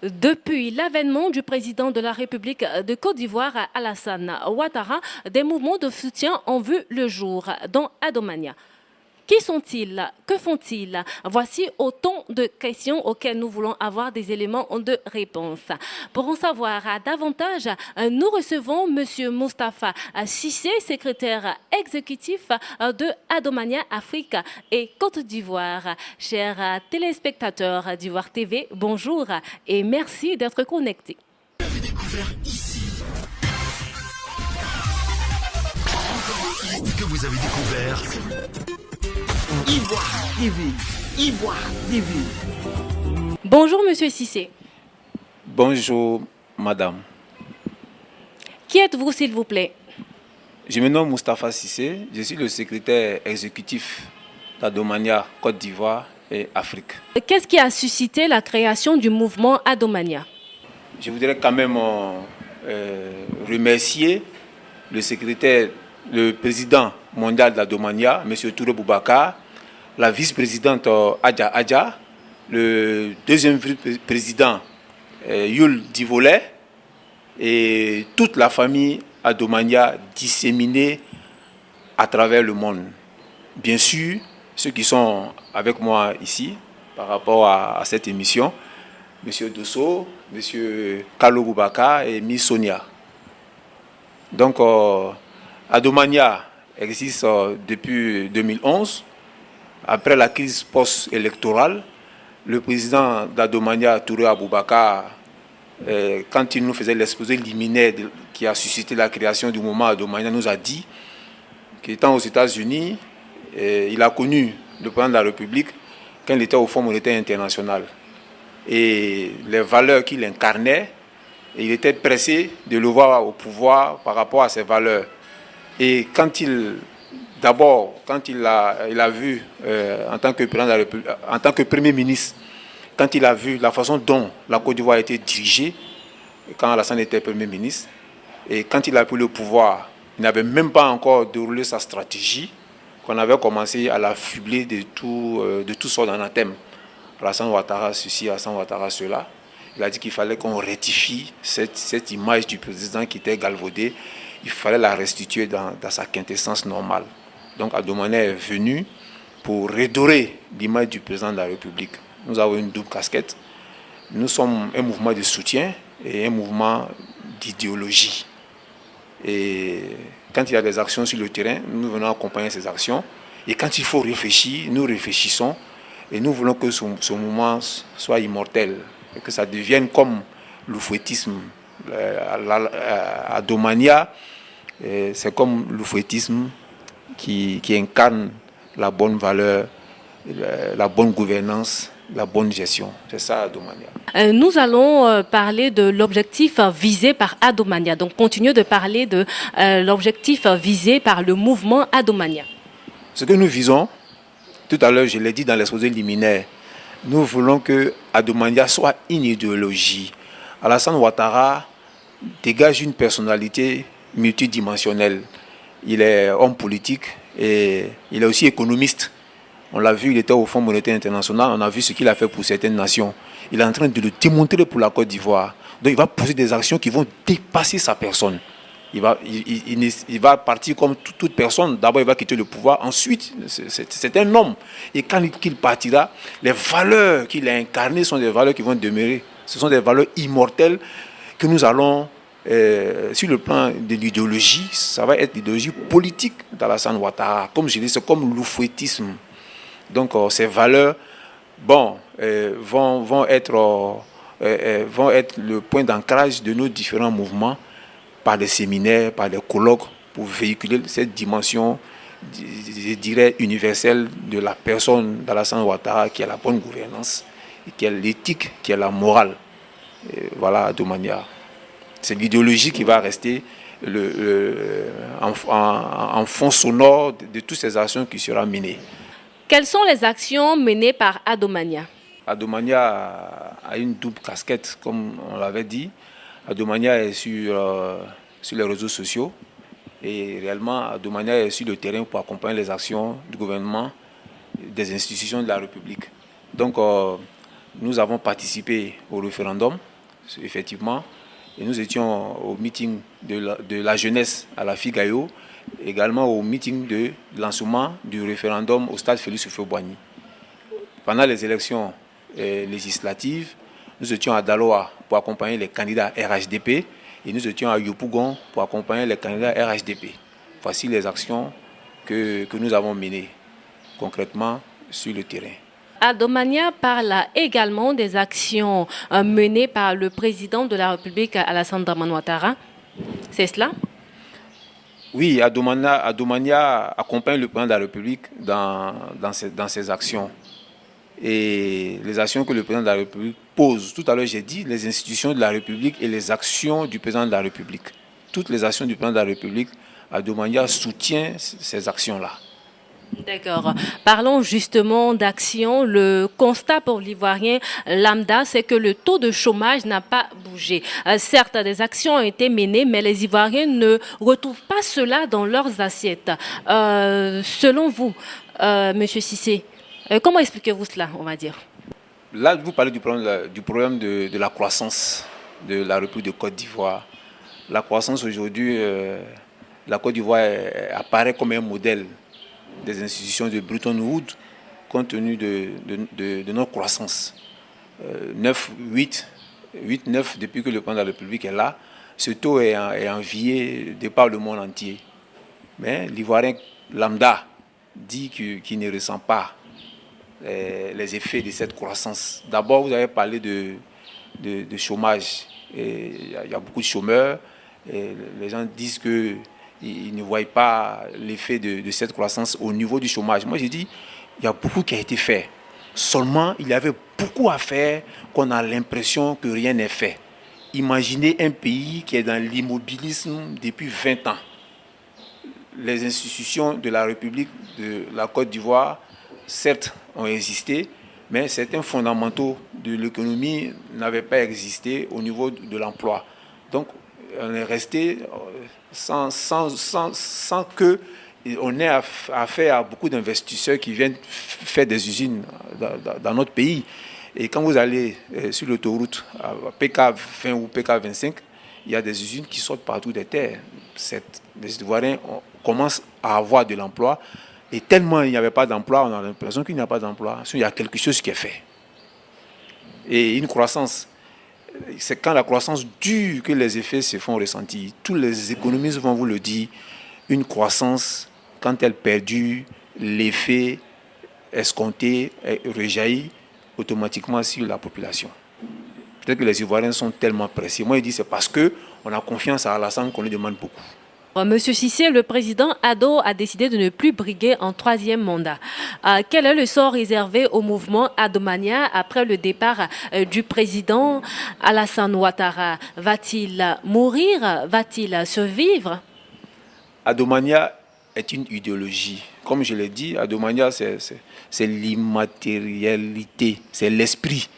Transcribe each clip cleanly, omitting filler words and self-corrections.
Depuis l'avènement du président de la République de Côte d'Ivoire, Alassane Ouattara, des mouvements de soutien ont vu le jour dans Adomania. Qui sont-ils? Que font-ils? Voici autant de questions auxquelles nous voulons avoir des éléments de réponse. Pour en savoir davantage, nous recevons M. Moustapha Cissé, secrétaire exécutif de Adomania Afrique et Côte d'Ivoire. Chers téléspectateurs d'Ivoire TV, bonjour et merci d'être connectés. Vous avez découvert ici. Que vous avez découvert Ivoire TV. Ivoire TV. Bonjour Monsieur Cissé. Bonjour Madame. Qui êtes-vous s'il vous plaît? Je me nomme Moustapha Cissé, je suis le secrétaire exécutif d'Adomania Côte d'Ivoire et Afrique. Qu'est-ce qui a suscité la création du mouvement Adomania? Je voudrais quand même remercier le président mondial d'Adomania, M. Touré Boubacar, la vice-présidente Adja Adja, le deuxième vice-président Yul Divolet et toute la famille Adomania disséminée à travers le monde. Bien sûr, ceux qui sont avec moi ici par rapport à cette émission, M. Dosso, M. Kalo Boubacar et Miss Sonia. Donc, Adomania existe depuis 2011. Après la crise post-électorale, le président d'Adomania, Touré Boubacar, quand il nous faisait l'exposé liminaire qui a suscité la création du mouvement Adomania, nous a dit qu'étant aux États-Unis, il a connu le président de la République quand il était au Fonds monétaire international. Et les valeurs qu'il incarnait, il était pressé de le voir au pouvoir par rapport à ces valeurs. Et quand il a vu, en tant que président de la République, en tant que Premier ministre, quand il a vu la façon dont la Côte d'Ivoire a été dirigée, quand Alassane était Premier ministre, et quand il a pris le pouvoir, il n'avait même pas encore déroulé sa stratégie, qu'on avait commencé à l'affubler de tout sortes d'anathèmes. Alassane Ouattara ceci, Alassane Ouattara cela. Il a dit qu'il fallait qu'on rectifie cette image du président qui était galvaudée. Il fallait la restituer dans sa quintessence normale. Donc Adomania est venu pour redorer l'image du président de la République. Nous avons une double casquette. Nous sommes un mouvement de soutien et un mouvement d'idéologie. Et quand il y a des actions sur le terrain, nous venons accompagner ces actions. Et quand il faut réfléchir, nous réfléchissons. Et nous voulons que ce mouvement soit immortel. Et que ça devienne comme l'oufouettisme. Adomania, c'est comme l'oufouettisme qui incarne la bonne valeur, la bonne gouvernance, la bonne gestion. C'est ça Adomania. Nous allons parler de l'objectif visé par Adomania. Donc continuez de parler de l'objectif visé par le mouvement Adomania. Ce que nous visons, tout à l'heure je l'ai dit dans l'exposé liminaire, nous voulons que Adomania soit une idéologie. Alassane Ouattara dégage une personnalité multidimensionnelle. Il est homme politique et il est aussi économiste. On l'a vu, il était au Fonds monétaire international, on a vu ce qu'il a fait pour certaines nations. Il est en train de le démontrer pour la Côte d'Ivoire. Donc il va poser des actions qui vont dépasser sa personne. Il va partir comme toute personne. D'abord, il va quitter le pouvoir. Ensuite, c'est un homme. Et quand il partira, les valeurs qu'il a incarnées sont des valeurs qui vont demeurer. Ce sont des valeurs immortelles que nous allons, sur le plan de l'idéologie, ça va être l'idéologie politique d'Alassane Ouattara. Comme je dis, c'est comme l'oufouettisme. Donc, ces valeurs vont être le point d'ancrage de nos différents mouvements, par des séminaires, par des colloques, pour véhiculer cette dimension, je dirais, universelle de la personne d'Alassane Ouattara, qui est la bonne gouvernance, qui est l'éthique, qui est la morale. Et voilà, de manière. C'est l'idéologie qui va rester en fond sonore de toutes ces actions qui seront menées. Quelles sont les actions menées par Adomania? Adomania a une double casquette, comme on l'avait dit. Adomania est sur les réseaux sociaux et réellement Adomania est sur le terrain pour accompagner les actions du gouvernement, des institutions de la République. Donc nous avons participé au référendum effectivement. Et nous étions au meeting de la jeunesse à la Figayo, également au meeting de lancement du référendum au stade Félix Houphouët-Boigny. Pendant les élections législatives, nous étions à Daloa pour accompagner les candidats RHDP et nous étions à Yopougon pour accompagner les candidats RHDP. Voici les actions que nous avons menées concrètement sur le terrain. À Domania parle également des actions menées par le président de la République, Alassane Dramane Ouattara. C'est cela? Oui, Adomania accompagne le président de la République dans ses actions. Et les actions que le président de la République pose. Tout à l'heure, j'ai dit les institutions de la République et les actions du président de la République. Toutes les actions du président de la République, Adomania soutient ces actions-là. D'accord. Parlons justement d'action. Le constat pour l'Ivoirien lambda, c'est que le taux de chômage n'a pas bougé. Certes, des actions ont été menées, mais les Ivoiriens ne retrouvent pas cela dans leurs assiettes. Selon vous, Monsieur Cissé, comment expliquez-vous cela, on va dire? Là, vous parlez du problème de la croissance de la République de Côte d'Ivoire. La croissance aujourd'hui, la Côte d'Ivoire apparaît comme un modèle des institutions de Bretton Woods compte tenu de notre croissance. 8, 9 depuis que le président de la République est là. Ce taux est envié de par le monde entier. Mais l'Ivoirien lambda dit qu'il ne ressent pas les effets de cette croissance. D'abord, vous avez parlé de chômage. Il y a beaucoup de chômeurs. Et les gens disent qu'ils ne voient pas l'effet de cette croissance au niveau du chômage. Moi, j'ai dit, il y a beaucoup qui a été fait. Seulement, il y avait beaucoup à faire qu'on a l'impression que rien n'est fait. Imaginez un pays qui est dans l'immobilisme depuis 20 ans. Les institutions de la République de la Côte d'Ivoire, certes, ont existé, mais certains fondamentaux de l'économie n'avaient pas existé au niveau de l'emploi. Donc, on est resté sans que on ait affaire à beaucoup d'investisseurs qui viennent faire des usines dans notre pays. Et quand vous allez sur l'autoroute à PK20 ou PK25, il y a des usines qui sortent partout des terres. Les Ivoiriens commencent à avoir de l'emploi. Et tellement il n'y avait pas d'emploi, on a l'impression qu'il n'y a pas d'emploi. Il y a quelque chose qui est fait. Et une croissance, c'est quand la croissance dure que les effets se font ressentir. Tous les économistes vont vous le dire. Une croissance, quand elle perdure, l'effet escompté rejaillit automatiquement sur la population. Peut-être que les Ivoiriens sont tellement pressés. Moi, je dis c'est parce qu'on a confiance à Alassane qu'on lui demande beaucoup. Monsieur Cissé, le président Ado a décidé de ne plus briguer un troisième mandat. Quel est le sort réservé au mouvement Adomania après le départ du président Alassane Ouattara? Va-t-il mourir? Va-t-il survivre? Adomania est une idéologie. Comme je l'ai dit, Adomania, c'est l'immatérialité, c'est l'esprit.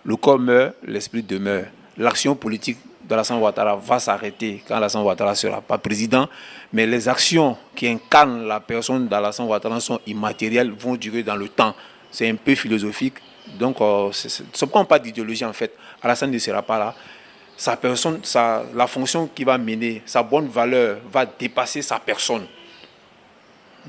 Le corps meurt, l'esprit demeure. L'action politique d'Alassane Ouattara va s'arrêter quand Alassane Ouattara ne sera pas président, mais les actions qui incarnent la personne d'Alassane Ouattara sont immatérielles, vont durer dans le temps. C'est un peu philosophique, donc ce ne prend pas d'idéologie en fait. Alassane ne sera pas là. Sa personne, la fonction qu'il va mener, sa bonne valeur va dépasser sa personne,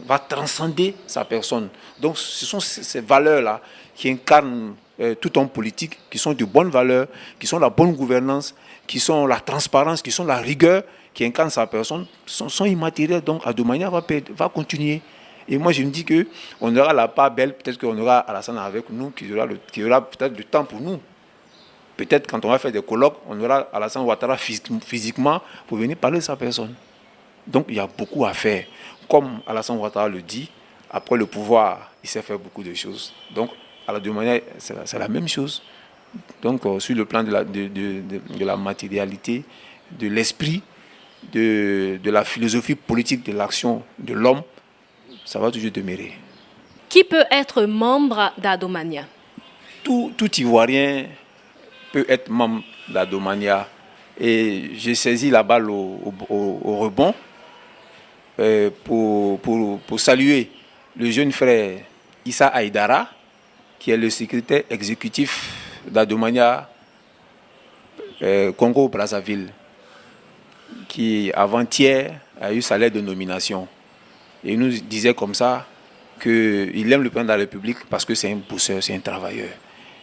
va transcender sa personne. Donc ce sont ces valeurs-là qui incarnent tout homme politique, qui sont de bonnes valeurs, qui sont la bonne gouvernance, qui sont la transparence, qui sont la rigueur, qui incarnent sa personne, sont immatériels. Donc Adomania va continuer. Et moi je me dis qu'on aura la part belle, peut-être qu'on aura Alassane avec nous, qui aura peut-être du temps pour nous. Peut-être quand on va faire des colloques, on aura Alassane Ouattara physiquement pour venir parler de sa personne. Donc il y a beaucoup à faire. Comme Alassane Ouattara le dit, après le pouvoir, il sait faire beaucoup de choses. Donc à la Adomania, c'est la même chose. Donc sur le plan de la matérialité, de l'esprit, de la philosophie politique de l'action de l'homme, ça va toujours demeurer. Qui peut être membre d'Adomania? Tout Ivoirien peut être membre d'Adomania. Et j'ai saisi la balle au rebond pour saluer le jeune frère Issa Aïdara, qui est le secrétaire exécutif d'Adomania Congo-Brazzaville, qui avant-hier a eu sa lettre de nomination. Et il nous disait comme ça qu'il aime le président de la République parce que c'est un pousseur, c'est un travailleur.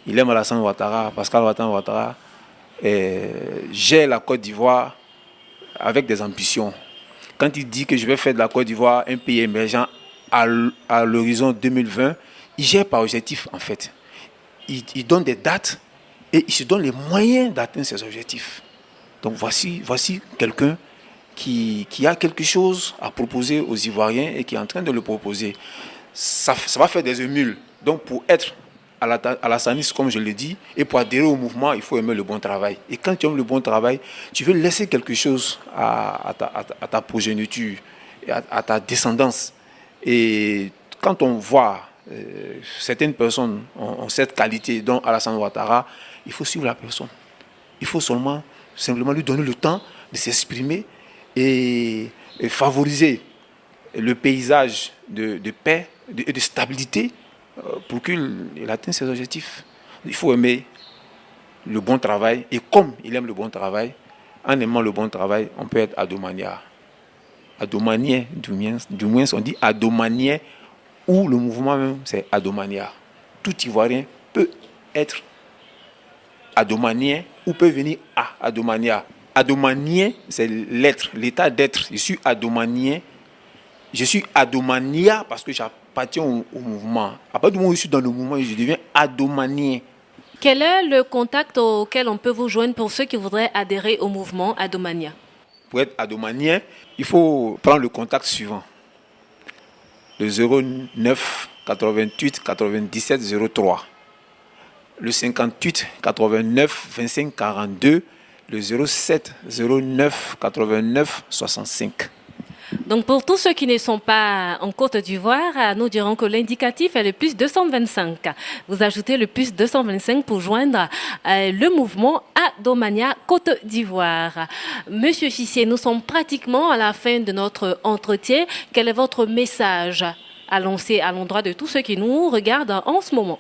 Il aime Alassane Ouattara parce qu'Alassane Ouattara gère la Côte d'Ivoire avec des ambitions. Quand il dit que je vais faire de la Côte d'Ivoire un pays émergent à l'horizon 2020, il gère par objectif en fait. Il donne des dates et il se donne les moyens d'atteindre ces objectifs. Donc voici quelqu'un qui a quelque chose à proposer aux Ivoiriens et qui est en train de le proposer. Ça va faire des émules. Donc pour être à la saniste, comme je l'ai dit, et pour adhérer au mouvement, il faut aimer le bon travail. Et quand tu aimes le bon travail, tu veux laisser quelque chose à ta progéniture, à ta descendance. Et quand on voit certaines personnes ont cette qualité, dont Alassane Ouattara, il faut suivre la personne. Il faut simplement lui donner le temps de s'exprimer et favoriser le paysage de paix et de stabilité pour qu'il atteigne ses objectifs. Il faut aimer le bon travail. Et comme il aime le bon travail, en aimant le bon travail, on peut être adomaniard. Adomanien, du moins on dit adomanien, ou le mouvement même, c'est adomaniard. Tout Ivoirien peut être adomanien ou peut venir à adomaniard. Adomanien, c'est l'être, l'état d'être. Je suis adomanien. Je suis adomania parce que j'appartiens au mouvement. À partir du moment où je suis dans le mouvement, je deviens adomanien. Quel est le contact auquel on peut vous joindre pour ceux qui voudraient adhérer au mouvement Adomania? Pour être adomanien, il faut prendre le contact suivant. Le 09 88 97 03. Le 58 89 25 42. Le 07 09 89 65. Donc pour tous ceux qui ne sont pas en Côte d'Ivoire, nous dirons que l'indicatif est le plus 225. Vous ajoutez le plus 225 pour joindre le mouvement Adomania Côte d'Ivoire. Monsieur Cissé, nous sommes pratiquement à la fin de notre entretien. Quel est votre message à lancer à l'endroit de tous ceux qui nous regardent en ce moment?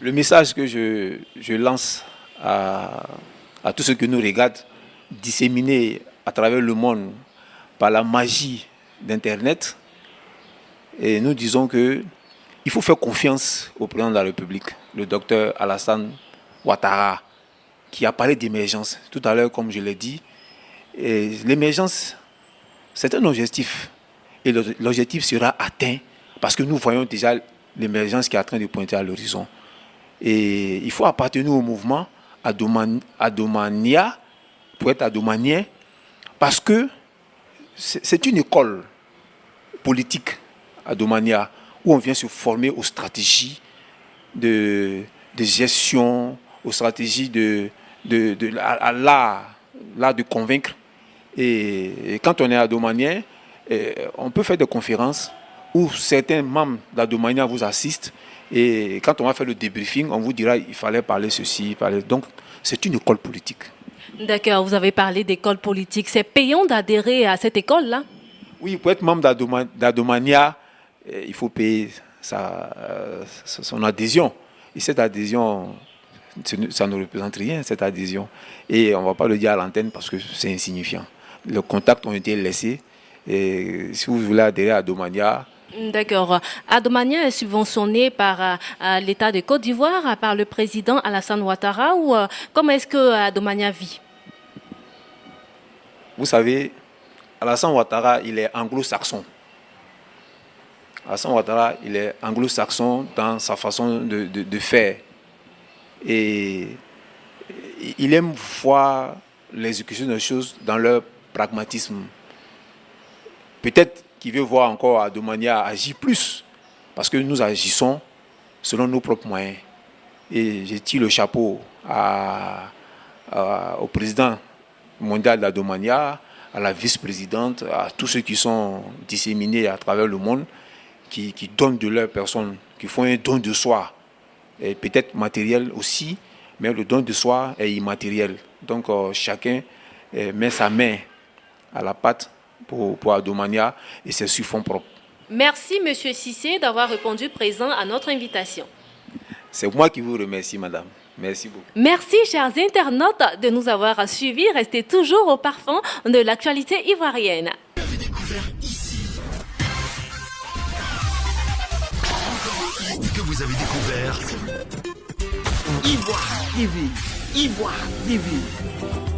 Le message que je lance à tous ceux qui nous regardent, disséminés à travers le monde par la magie d'Internet, et nous disons qu'il faut faire confiance au président de la République, le docteur Alassane Ouattara, qui a parlé d'émergence tout à l'heure, comme je l'ai dit. Et l'émergence, c'est un objectif, et l'objectif sera atteint parce que nous voyons déjà l'émergence qui est en train de pointer à l'horizon. Et il faut appartenir au mouvement Adomania pour être adomanien, parce que c'est une école politique, Adomania, où on vient se former aux stratégies de gestion, aux stratégies à l'art de convaincre. Et quand on est adomanien, on peut faire des conférences où certains membres d'Adomania vous assistent. Et quand on va faire le débriefing, on vous dira il fallait parler ceci. Donc, c'est une école politique. D'accord, vous avez parlé d'école politique. C'est payant d'adhérer à cette école-là? Oui, pour être membre d'Adomania, il faut payer son adhésion. Et cette adhésion, ça ne représente rien, cette adhésion. Et on ne va pas le dire à l'antenne parce que c'est insignifiant. Les contacts ont été laissés. Et si vous voulez adhérer à Adomania... D'accord. Adomania est subventionné par l'État de Côte d'Ivoire, par le président Alassane Ouattara, ou comment est-ce que Adomania vit? Vous savez, Alassane Ouattara, il est anglo-saxon. Alassane Ouattara, il est anglo-saxon dans sa façon de faire. Et il aime voir l'exécution des choses dans leur pragmatisme. Peut-être qu'il veut voir encore Adomania agir plus, parce que nous agissons selon nos propres moyens. Et je tire le chapeau au président mondial d'Adomania, à la vice-présidente, à tous ceux qui sont disséminés à travers le monde, qui donnent de leur personne, qui font un don de soi, et peut-être matériel aussi, mais le don de soi est immatériel. Donc chacun met sa main à la pâte pour Adomania, et c'est sur fonds propres. Merci, M. Cissé, d'avoir répondu présent à notre invitation. C'est moi qui vous remercie, madame. Merci beaucoup. Merci, chers internautes, de nous avoir suivis. Restez toujours au parfum de l'actualité ivoirienne. Vous avez découvert ici. Que vous avez découvert Ivoire TV. Ivoire TV.